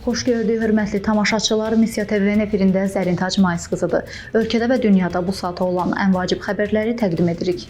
Xoş gördük, hörmətli tamaşaçılar. Missiya TV-nin efirində Zərin Tac Mayıs qızıdır. Ölkədə və dünyada bu saata olan ən vacib xəbərləri təqdim edirik.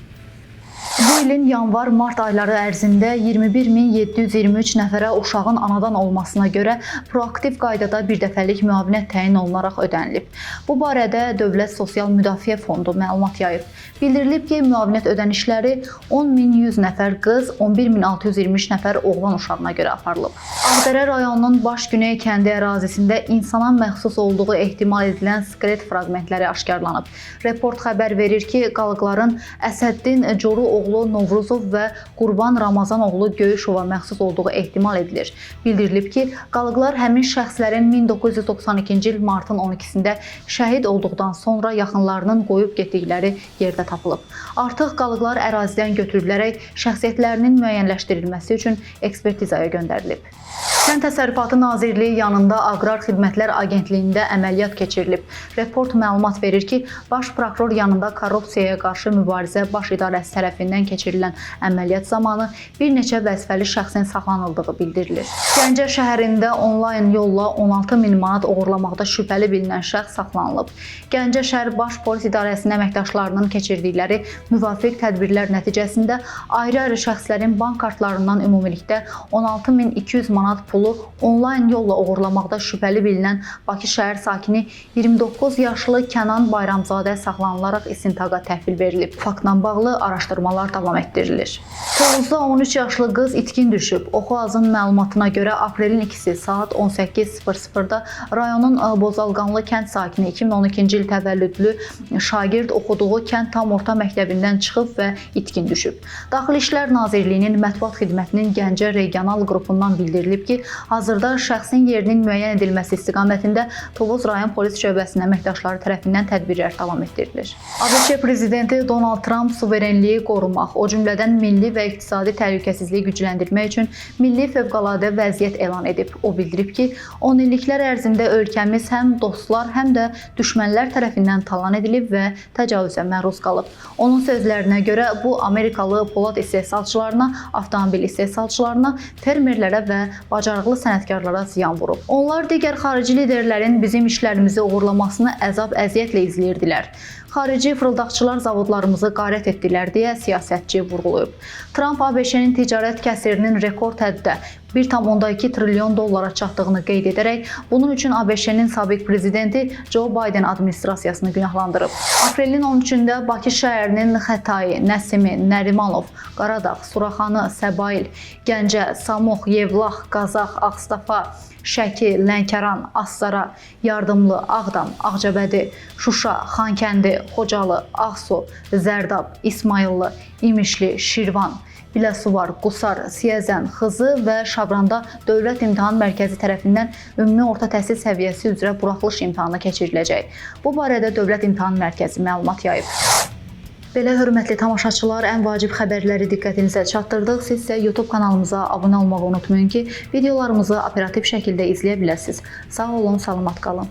Bu ilin yanvar-mart ayları ərzində 21.723 nəfərə uşağın anadan olmasına görə proaktiv qaydada birdəfəlik müavinət təyin olunaraq ödənilib. Bu barədə Dövlət Sosial Müdafiə Fondu məlumat yayıb. Bildirilib ki, müavinət ödənişləri 10.100 nəfər qız, 11.623 nəfər oğlan uşağına görə aparılıb. Ağdərə rayonunun Baş-Güney kəndi ərazisində insana məxsus olduğu ehtimal edilən skelet fraqmentləri aşkarlanıb. Report xəbər verir ki, qalıqların Əsəddin Coru oğlu Novruzov və Qurban Ramazan oğlu Göyüşova məxsus olduğu ehtimal edilir. Bildirilib ki, qalıqlar həmin şəxslərin 1992-ci il martın 12-sində şəhid olduqdan sonra yaxınlarının qoyub getdikləri yerdə tapılıb. Artıq qalıqlar ərazidən götürülərək şəxsiyyətlərinin müəyyənləşdirilməsi üçün ekspertizaya göndərilib. Kənd Təsərrüfatı Nazirliyi yanında Aqrar Xidmətlər Agentliyində əməliyyat keçirilib. Report məlumat verir ki, Baş Prokuror yanında Korrupsiyaya qarşı mübarizə Baş İdarəsi tərəfindən keçirilən əməliyyat zamanı bir neçə vəzifəli şəxsin saxlanıldığı bildirilir. Gəncə şəhərində onlayn yolla 16.000 manat oğurlamaqda şübhəli bilinən şəxs saxlanılıb. Gəncə şəhər Baş Polis İdarəsinin əməkdaşlarının keçirdikləri müvafiq tədbirlər nəticəsində ayrı-ayrı şəxslərin bank kartlarından ümumilikdə 16.200 manat pulu onlayn yolla oğurlamaqda şübhəli bilinən Bakı şəhər sakini 29 yaşlı Kənan Bayramzadə saxlanılaraq istintaqa təhvil verilib. Faktla bağlı araşdırmalar davam etdirilir. Tovuzda 13 yaşlı qız itkin düşüb. Oxu-Azın məlumatına görə aprelin 2-si saat 18:00-da rayonun Bozalqanlı kənd sakini 2012-ci il təvəllüdlü şagird oxuduğu kənd tam orta məktəbindən çıxıb və itkin düşüb. Daxili İşlər Nazirliyinin mətbuat xidmətinin Gəncə regional qrupundan bildirilib ki, hazırda şəxsin yerinin müəyyən edilməsi istiqamətində Tovuz rayon polis şöbəsinin əməkdaşları tərəfindən tədbirlər davam etdirilir. ABŞ prezidenti Donald Trump suverenliyi qorumaq, o cümlədən milli və iqtisadi təhlükəsizliyi gücləndirmək üçün milli fövqəladə vəziyyət elan edib. O bildirib ki, 10 illiklər ərzində ölkəmiz həm dostlar, həm də düşmənlər tərəfindən talan edilib və təcavüzə məruz qalıb. Onun sözlərinə görə bu Amerikalı polad istehsalçılarına, avtomobil istehsalçılarına, fermerlərə və bacarıqlı sənətkarlara ziyan vurub. Onlar digər xarici liderlərin bizim işlərimizi uğurlamasını əzab-əziyyətlə izləyirdilər. Xarici fırıldaqçılar zavodlarımızı qarət etdilər deyə siyasətçi vurğulayıb. Trump ABŞ-nin ticarət kəsirinin rekord həddə 1,2 trilyon dollara çatdığını qeyd edərək, bunun üçün ABŞ-nin sabiq prezidenti Joe Biden administrasiyasını günahlandırıb. Aprelin 13-də Bakı şəhərinin Xətai, Nəsimi, Nərimanov, Qaradağ, Suraxanı, Səbail, Gəncə, Samux, Yevlax, Qazax, Ağstafa, Şəki, Lənkəran, Astara, Yardımlı, Ağdam, Ağcabədi, Şuşa, Xankəndi, Xocalı, Ağsu, Zərdab, İsmayıllı, İmişli, Şirvan, Biləsuvar, Qusar, Siyəzən, Xızı və Şabranda Dövlət İmtahan Mərkəzi tərəfindən ümumi orta təhsil səviyyəsi üzrə buraxılış imtahanı keçiriləcək. Bu barədə Dövlət İmtahan Mərkəzi məlumat yayıb. Belə hörmətli tamaşaçılar, ən vacib xəbərləri diqqətinizə çatdırdıq. Siz isə YouTube kanalımıza abunə olmağı unutmayın ki, videolarımızı operativ şəkildə izləyə biləsiniz. Sağ olun, salamat qalın.